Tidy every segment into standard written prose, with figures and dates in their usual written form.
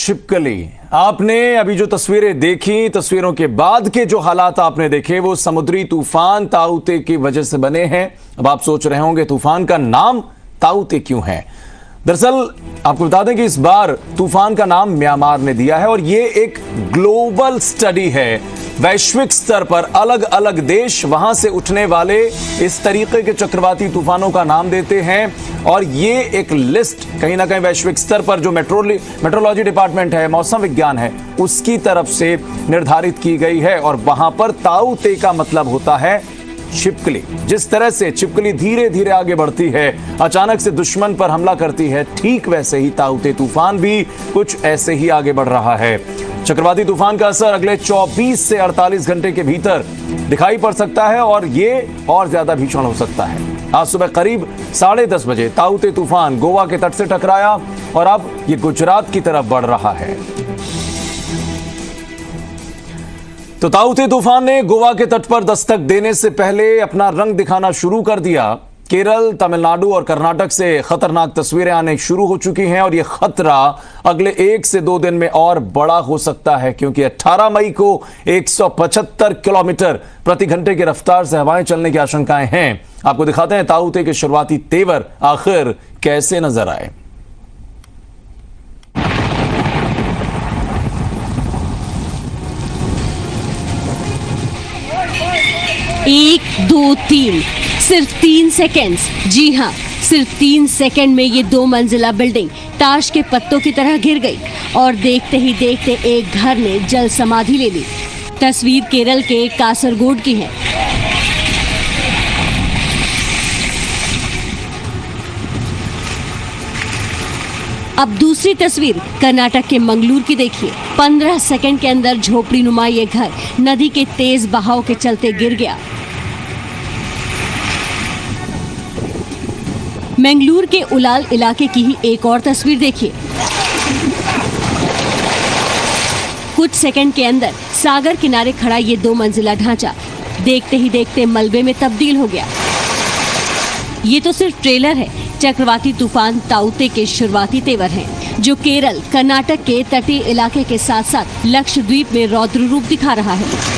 छिपकली। आपने अभी जो तस्वीरें देखी, तस्वीरों के बाद के जो हालात आपने देखे वो समुद्री तूफान ताउते की वजह से बने हैं। अब आप सोच रहे होंगे तूफान का नाम ताउते क्यों है। दरअसल आपको बता दें कि इस बार तूफान का नाम म्यांमार ने दिया है और ये एक ग्लोबल स्टडी है। वैश्विक स्तर पर अलग अलग देश वहां से उठने वाले इस तरीके के चक्रवाती तूफानों का नाम देते हैं और ये एक लिस्ट कहीं ना कहीं वैश्विक स्तर पर जो मेट्रोलॉजी डिपार्टमेंट है, मौसम विज्ञान है, उसकी तरफ से निर्धारित की गई है। और वहां पर ताउते का मतलब होता है छिपकली। जिस तरह से छिपकली धीरे धीरे आगे बढ़ती है, अचानक से दुश्मन पर हमला करती है, ठीक वैसे ही ताउते तूफान भी कुछ ऐसे ही आगे बढ़ रहा है। चक्रवाती तूफान का असर अगले 24 से 48 घंटे के भीतर दिखाई पड़ सकता है और ये और ज्यादा भीषण हो सकता है। आज सुबह करीब 10:30 बजे ताउते तूफान गोवा के तट से टकराया और अब ये गुजरात की तरफ बढ़ रहा है। तो ताउते तूफान ने गोवा के तट पर दस्तक देने से पहले अपना रंग दिखाना शुरू कर दिया। केरल, तमिलनाडु और कर्नाटक से खतरनाक तस्वीरें आने शुरू हो चुकी हैं और यह खतरा अगले 1 से 2 दिन में और बड़ा हो सकता है, क्योंकि 18 मई को 175 किलोमीटर प्रति घंटे की रफ्तार से हवाएं चलने की आशंकाएं हैं। आपको दिखाते हैं ताउते के शुरुआती तेवर आखिर कैसे नजर आए। 1, 2, 3, सिर्फ 3 सेकेंड्स। जी हाँ, सिर्फ 3 सेकेंड में ये 2 मंजिला बिल्डिंग ताश के पत्तों की तरह गिर गई और देखते ही देखते एक घर ने जल समाधि ले ली। तस्वीर केरल के कासरगोड की है। अब दूसरी तस्वीर कर्नाटक के मंगलूर की देखिए। 15 सेकंड के अंदर झोपड़ी नुमा ये घर नदी के तेज बहाव के चलते गिर गया। मंगलूर के उलाल इलाके की ही एक और तस्वीर देखिए। कुछ सेकंड के अंदर सागर किनारे खड़ा ये 2 मंजिला ढांचा देखते ही देखते मलबे में तब्दील हो गया। ये तो सिर्फ ट्रेलर है। चक्रवाती तूफान ताउते के शुरुआती तेवर हैं, जो केरल, कर्नाटक के तटीय इलाके के साथ साथ लक्षद्वीप में रौद्र रूप दिखा रहा है।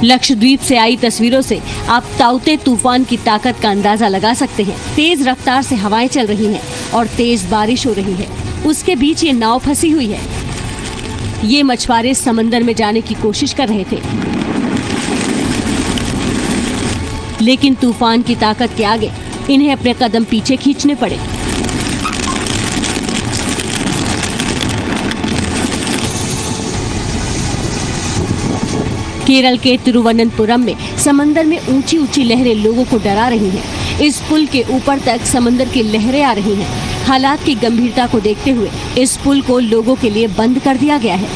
लक्षद्वीप से आई तस्वीरों से आप ताउते तूफान की ताकत का अंदाजा लगा सकते हैं। तेज रफ्तार से हवाएं चल रही हैं और तेज बारिश हो रही है। उसके बीच ये नाव फंसी हुई है। ये मछुआरे समंदर में जाने की कोशिश कर रहे थे, लेकिन तूफान की ताकत के आगे इन्हें अपने कदम पीछे खींचने पड़े। केरल के तिरुवनंतपुरम में समंदर में ऊंची ऊंची लहरें लोगों को डरा रही हैं। इस पुल के ऊपर तक समंदर की लहरें आ रही हैं। हालात की गंभीरता को देखते हुए इस पुल को लोगों के लिए बंद कर दिया गया है।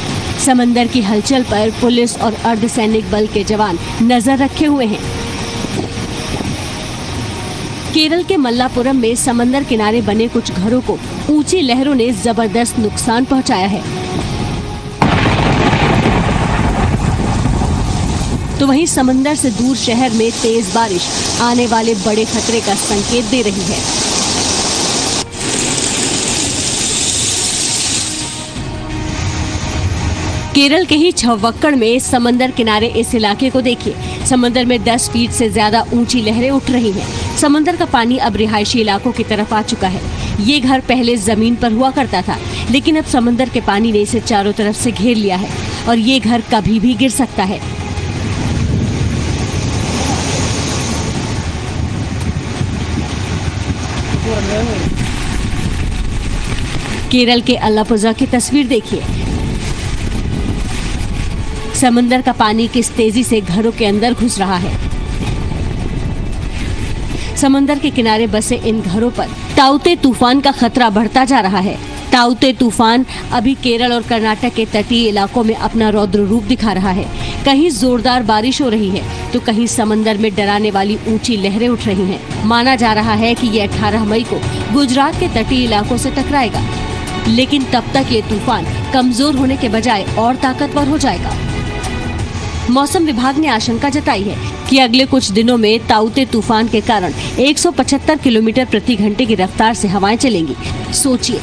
समंदर की हलचल पर पुलिस और अर्धसैनिक बल के जवान नजर रखे हुए हैं। केरल के मल्लापुरम में समंदर किनारे बने कुछ घरों को ऊंची लहरों ने जबरदस्त नुकसान पहुंचाया है। तो वहीं समंदर से दूर शहर में तेज बारिश आने वाले बड़े खतरे का संकेत दे रही है। केरल के ही छव्वक्कड़ में समंदर किनारे इस इलाके को देखिए। समंदर में 10 फीट से ज्यादा ऊंची लहरें उठ रही हैं। समंदर का पानी अब रिहायशी इलाकों की तरफ आ चुका है। ये घर पहले जमीन पर हुआ करता था, लेकिन अब समंदर के पानी ने इसे चारों तरफ से घेर लिया है और ये घर कभी भी गिर सकता है। केरल के अलापुझा की तस्वीर देखिए। समंदर का पानी किस तेजी से घरों के अंदर घुस रहा है। समंदर के किनारे बसे इन घरों पर ताउते तूफान का खतरा बढ़ता जा रहा है। ताउते तूफान अभी केरल और कर्नाटक के तटीय इलाकों में अपना रौद्र रूप दिखा रहा है। कहीं जोरदार बारिश हो रही है तो कहीं समंदर में डराने वाली ऊंची लहरें उठ रही हैं। माना जा रहा है कि ये 18 मई को गुजरात के तटीय इलाकों से टकराएगा, लेकिन तब तक ये तूफान कमजोर होने के बजाय और ताकतवर हो जाएगा। मौसम विभाग ने आशंका जताई है कि अगले कुछ दिनों में ताउते तूफान के कारण 175 किलोमीटर प्रति घंटे की रफ्तार से हवाएं चलेंगी। सोचिए